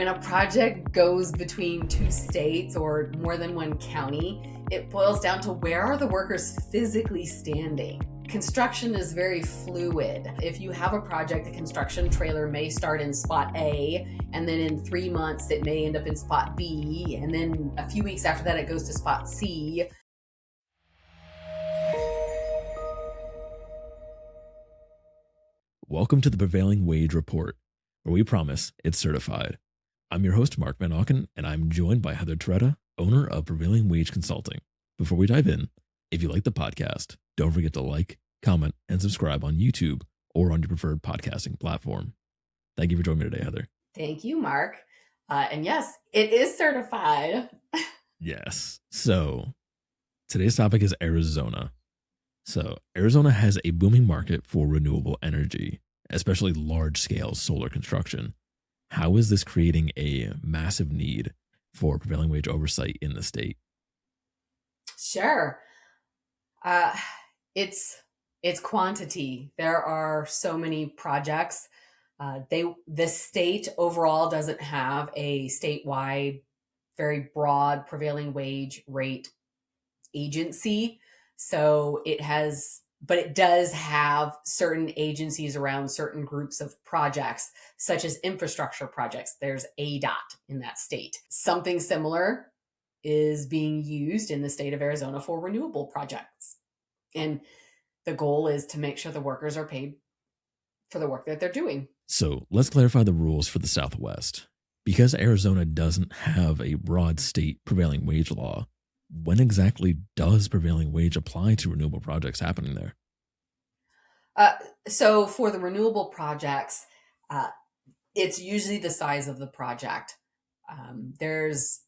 When a project goes between two states or more than one county, it boils down to where are the workers physically standing. Construction is very fluid. If you have a project, the construction trailer may start in spot A, and then in 3 months it may end up in spot B, and then a few weeks after that it goes to spot C. Welcome to the Prevailing Wage Report, where we promise it's certified. I'm your host, Mark Van Auken, and I'm joined by Heather Torretta, owner of Prevailing Wage Consulting. Before we dive in, if you like the podcast, don't forget to like, comment, and subscribe on YouTube or on your preferred podcasting platform. Thank you for joining me today, Heather. Thank you, Mark. And yes, it is certified. Yes. So today's topic is Arizona. So Arizona has a booming market for renewable energy, especially large-scale solar construction. How is this creating a massive need for prevailing wage oversight in the state? Sure. It's quantity. There are so many projects. The state overall doesn't have a statewide, very broad prevailing wage rate agency. So but it does have certain agencies around certain groups of projects, such as infrastructure projects. There's ADOT in that state. Something similar is being used in the state of Arizona for renewable projects. And the goal is to make sure the workers are paid for the work that they're doing. So let's clarify the rules for the Southwest. Because Arizona doesn't have a broad state prevailing wage law, when exactly does prevailing wage apply to renewable projects happening there? So for the renewable projects, it's usually the size of the project. There's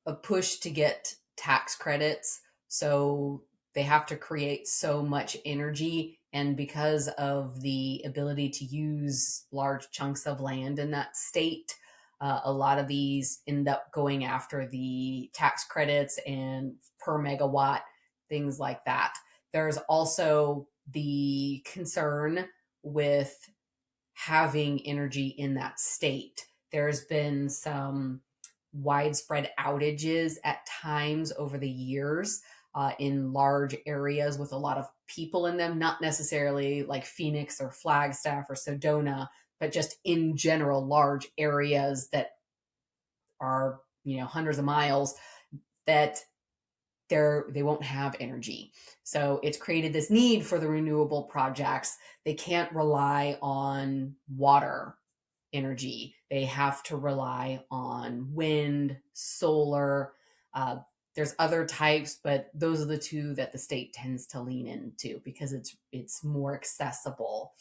a push to get tax credits, so they have to create so much energy. And because of the ability to use large chunks of land in that state, a lot of these end up going after the tax credits and per megawatt, things like that. There's also the concern with having energy in that state. There's been some widespread outages at times over the years in large areas with a lot of people in them, not necessarily like Phoenix or Flagstaff or Sedona, but just in general, large areas that are, hundreds of miles that they won't have energy. So it's created this need for the renewable projects. They can't rely on water energy. They have to rely on wind, solar. There's other types, but those are the two that the state tends to lean into because it's more accessible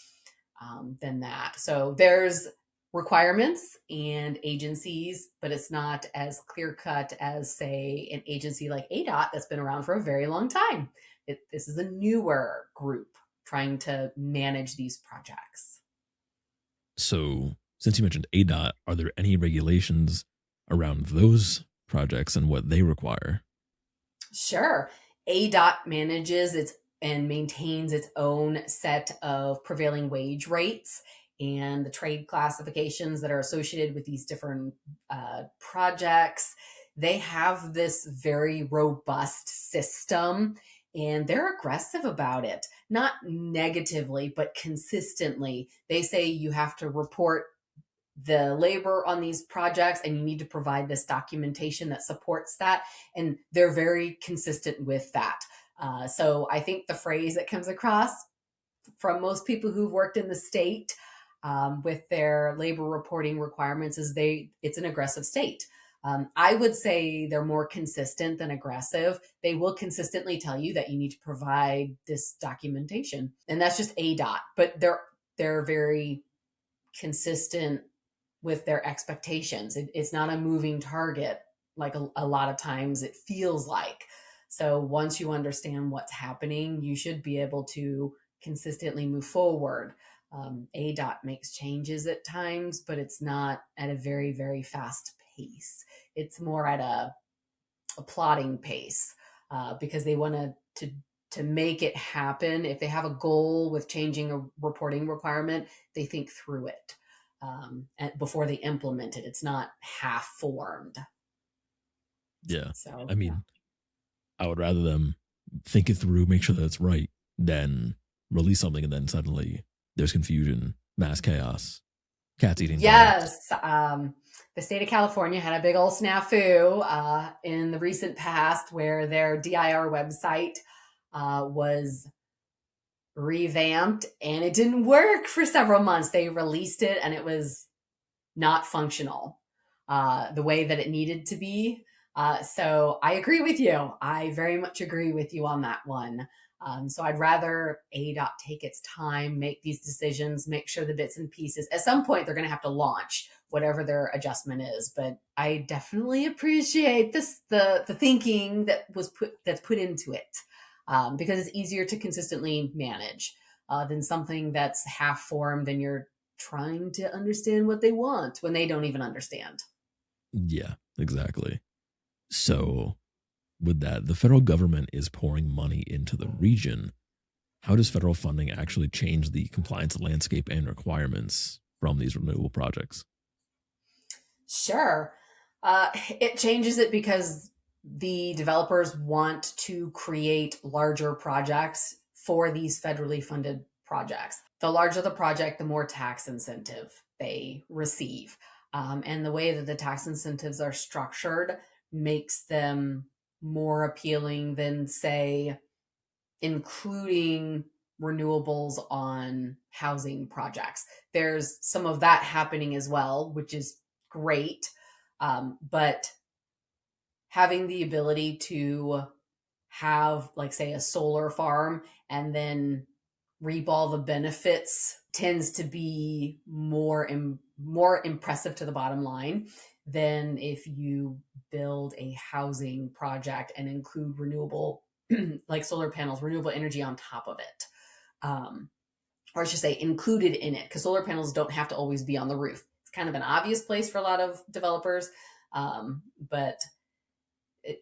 than that. So there's requirements and agencies, but it's not as clear cut as, say, an agency like ADOT that's been around for a very long time. This is a newer group trying to manage these projects. So since you mentioned ADOT, are there any regulations around those projects and what they require? Sure. ADOT manages and maintains its own set of prevailing wage rates and the trade classifications that are associated with these different projects. They have this very robust system, and they're aggressive about it, not negatively, but consistently. They say you have to report the labor on these projects and you need to provide this documentation that supports that. And they're very consistent with that. So I think the phrase that comes across from most people who've worked in the state with their labor reporting requirements is it's an aggressive state. I would say they're more consistent than aggressive. They will consistently tell you that you need to provide this documentation, and that's just ADOT, but they're very consistent with their expectations. It's not a moving target like a lot of times it feels like. So once you understand what's happening, you should be able to consistently move forward. ADOT makes changes at times, but it's not at a very, very fast pace. It's more at a plodding pace because they want to make it happen. If they have a goal with changing a reporting requirement, they think through it. before they implement it. It's not half formed. Yeah. So I mean, I would rather them think it through, make sure that it's right, than release something and then suddenly there's confusion, mass chaos, cats eating dogs. yes, the state of California had a big old snafu in the recent past where their DIR website was revamped and it didn't work for several months. They released it and it was not functional the way that it needed to be. So I agree with you. I very much agree with you on that one. So I'd rather ADOT take its time, make these decisions, make sure the bits and pieces. At some point, they're going to have to launch whatever their adjustment is. But I definitely appreciate the thinking that's put into it, because it's easier to consistently manage than something that's half formed and you're trying to understand what they want when they don't even understand. Yeah, exactly. So, with that, the federal government is pouring money into the region. How does federal funding actually change the compliance landscape and requirements from these renewable projects? Sure. It changes it because the developers want to create larger projects for these federally funded projects. The larger the project, the more tax incentive they receive. And the way that the tax incentives are structured makes them more appealing than, say, including renewables on housing projects. There's some of that happening as well, which is great. But having the ability to have, like, say, a solar farm and then reap all the benefits tends to be more impressive to the bottom line than if you build a housing project and include renewable like solar panels, renewable energy on top of it. Or I should say included in it, because solar panels don't have to always be on the roof. It's kind of an obvious place for a lot of developers. But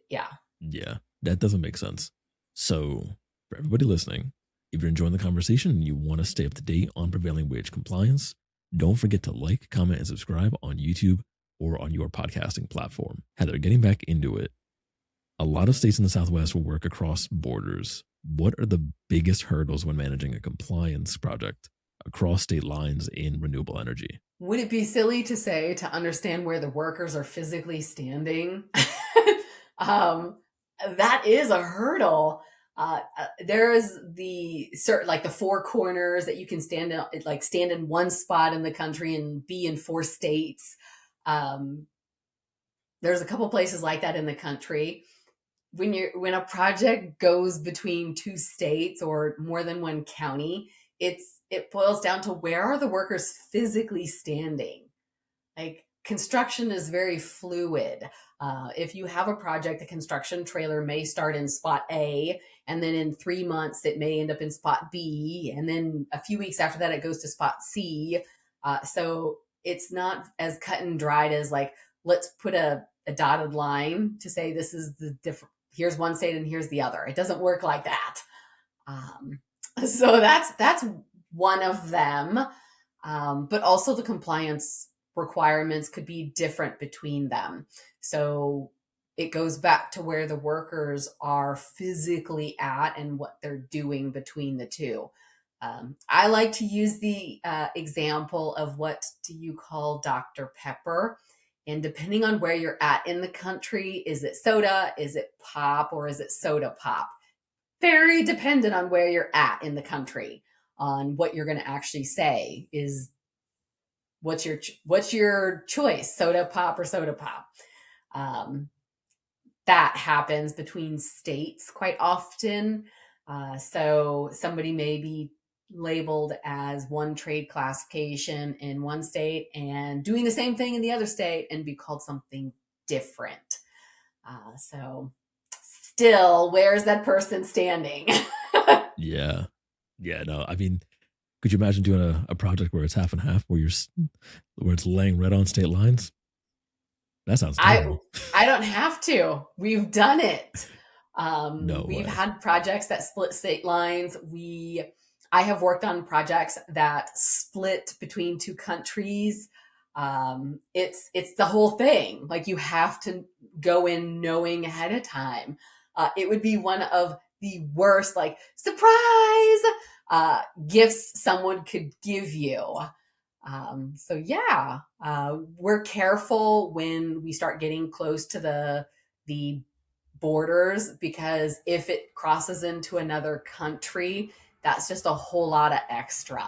yeah. Yeah, that doesn't make sense. So, for everybody listening, if you're enjoying the conversation and you want to stay up to date on prevailing wage compliance, don't forget to like, comment, and subscribe on YouTube or on your podcasting platform. Heather, getting back into it, a lot of states in the Southwest will work across borders. What are the biggest hurdles when managing a compliance project across state lines in renewable energy? Would it be silly to say to understand where the workers are physically standing? That is a hurdle. There is the certain, like the four corners that you can stand in one spot in the country and be in four states. There's a couple places like that in the country. When a project goes between two states or more than one county, it boils down to where are the workers physically standing. Like, construction is very fluid. If you have a project, the construction trailer may start in spot A, and then in 3 months it may end up in spot B, and then a few weeks after that it goes to spot C. So it's not as cut and dried as, like, let's put a dotted line to say this is the different. Here's one state and here's the other. It doesn't work like that. So that's one of them. But also the compliance requirements could be different between them. So it goes back to where the workers are physically at and what they're doing between the two. I like to use the example of, what do you call Dr. Pepper? And depending on where you're at in the country, is it soda, is it pop, or is it soda pop? Very dependent on where you're at in the country on what you're going to actually say. Is what's your choice, soda pop or soda pop? That happens between states quite often. So somebody may be labeled as one trade classification in one state and doing the same thing in the other state and be called something different. So still, where's that person standing? Yeah. Yeah, no, I mean, could you imagine doing a project where it's half and half, where it's laying red on state lines? That sounds terrible. I don't have to. We've done it. No We've way. had projects that split state lines. We I have worked on projects that split between two countries. It's the whole thing. Like you have to go in knowing ahead of time. It would be one of the worst, like surprise gifts someone could give you. So yeah, we're careful when we start getting close to the borders, because if it crosses into another country, that's just a whole lot of extra.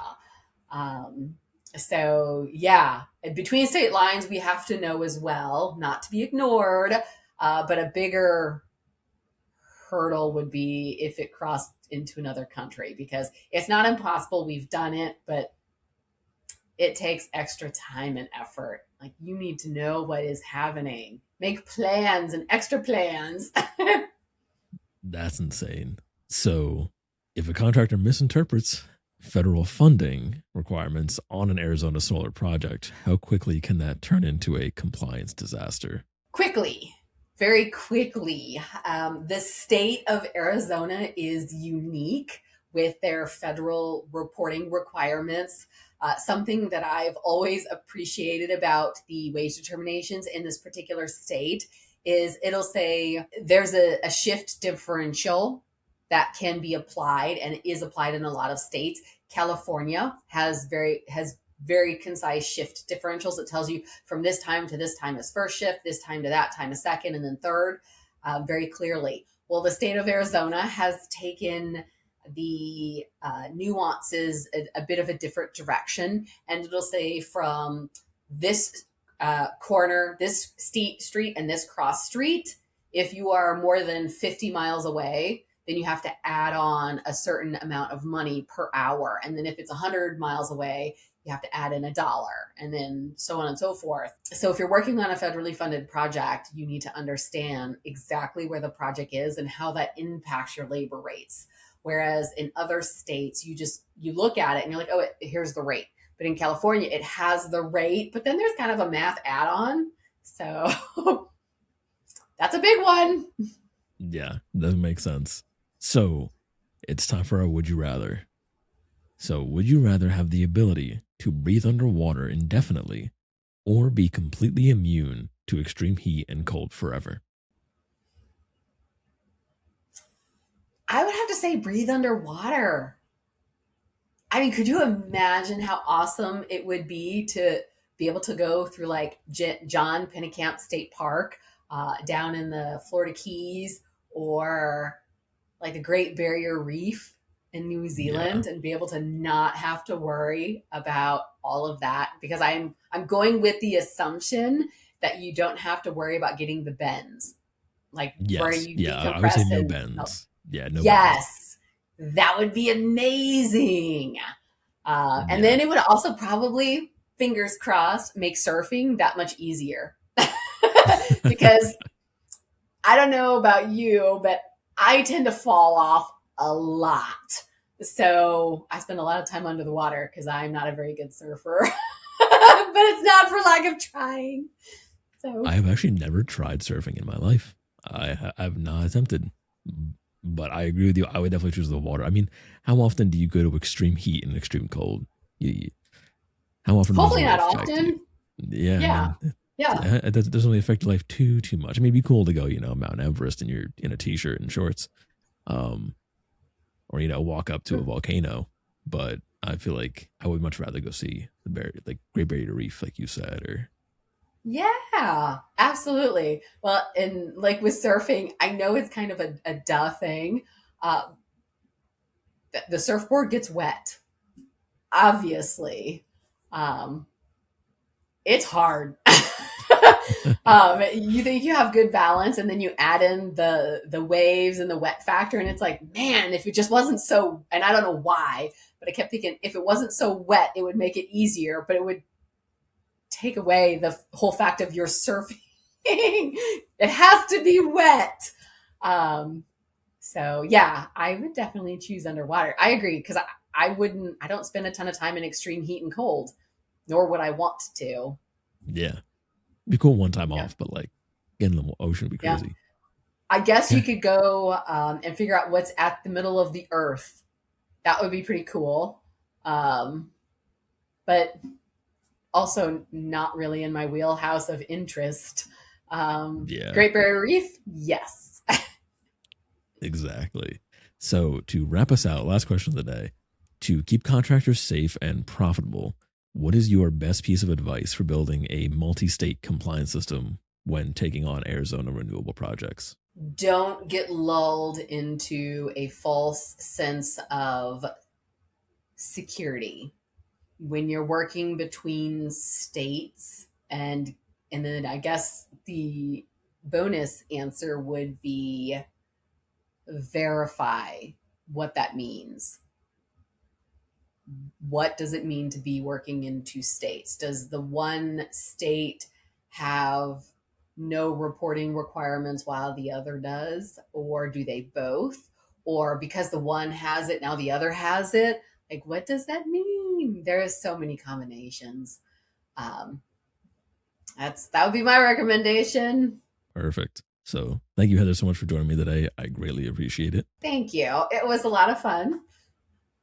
Um, so yeah, between state lines, we have to know as well, not to be ignored. But a bigger hurdle would be if it crossed into another country, because it's not impossible. We've done it, but it takes extra time and effort. Like you need to know what is happening, make plans and extra plans. That's insane. So, if a contractor misinterprets federal funding requirements on an Arizona solar project, how quickly can that turn into a compliance disaster? Quickly, very quickly. The state of Arizona is unique with their federal reporting requirements. Something that I've always appreciated about the wage determinations in this particular state is it'll say there's a shift differential that can be applied, and it is applied in a lot of states. California has very concise shift differentials. It tells you from this time to this time is first shift, this time to that time is second, and then third, very clearly. Well, the state of Arizona has taken the nuances a bit of a different direction, and it'll say from this corner, this street, and this cross street, if you are more than 50 miles away, then you have to add on a certain amount of money per hour. And then if it's 100 miles away, you have to add in $1, and then so on and so forth. So if you're working on a federally funded project, you need to understand exactly where the project is and how that impacts your labor rates. Whereas in other states, you look at it and you're like, oh, here's the rate. But in California, it has the rate, but then there's kind of a math add-on. So that's a big one. Yeah, that makes sense. So it's time for a would you rather. So, would you rather have the ability to breathe underwater indefinitely or be completely immune to extreme heat and cold forever? I would have to say breathe underwater. I mean, could you imagine how awesome it would be to be able to go through like John Pennekamp State Park down in the Florida Keys, or like the Great Barrier Reef in New Yeah. Zealand, and be able to not have to worry about all of that, because I'm going with the assumption that you don't have to worry about getting the bends, like where Yes. you Yeah. I would say decompress no and melt. bends. Yeah. No bends. Yes, that would be amazing. And Yeah. then it would also probably, fingers crossed, make surfing that much easier. Because I don't know about you, but I tend to fall off a lot. So I spend a lot of time under the water because I'm not a very good surfer. But it's not for lack of trying. I So have actually never tried surfing in my life. I've not attempted, but I agree with you. I would definitely choose the water. I mean, how often do you go to extreme heat and extreme cold? How often does it hopefully really not affect you? often. Yeah, I Yeah. mean, Yeah. it doesn't really affect your life too much. I mean, it'd be cool to go, Mount Everest and you're in a t-shirt and shorts, um, or walk up to a volcano. But I feel like I would much rather go see the like Great Barrier Reef, like you said, or Yeah, absolutely. Well, and like with surfing, I know it's kind of a duh thing. Uh, the surfboard gets wet, obviously. Um, it's hard. You think you have good balance, and then you add in the waves and the wet factor, and it's like, man, if it just wasn't so, and I don't know why, but I kept thinking if it wasn't so wet, it would make it easier, but it would take away the whole fact of your surfing. It has to be wet. Um, so yeah, I would definitely choose underwater. I agree, because I don't spend a ton of time in extreme heat and cold, nor would I want to. yeah, it'd be cool one time Yeah. off, but like getting in the ocean would be Yeah. crazy. I guess you Yeah, could go and figure out what's at the middle of the earth. that would be pretty cool. But also not really in my wheelhouse of interest. Yeah, Great Barrier Reef, yes. exactly. So to wrap us out, last question of the day. To keep contractors safe and profitable, what is your best piece of advice for building a multi state compliance system when taking on Arizona renewable projects? Don't get lulled into a false sense of security when you're working between states. And then I guess the bonus answer would be verify what that means. What does it mean to be working in two states? Does the one state have no reporting requirements while the other does? Or do they both? Or because the one has it, now the other has it? Like, what does that mean? There is so many combinations. Um, that would be my recommendation. Perfect. So thank you, Heather, so much for joining me today. I greatly appreciate it. Thank you. It was a lot of fun.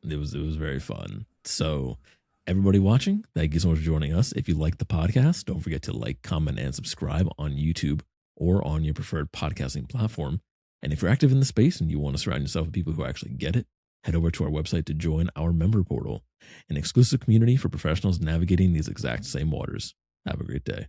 It was very fun. So everybody watching, thank you so much for joining us. If you like the podcast, don't forget to like, comment, and subscribe on YouTube or on your preferred podcasting platform. And if you're active in the space and you want to surround yourself with people who actually get it, head over to our website to join our member portal, an exclusive community for professionals navigating these exact same waters. Have a great day.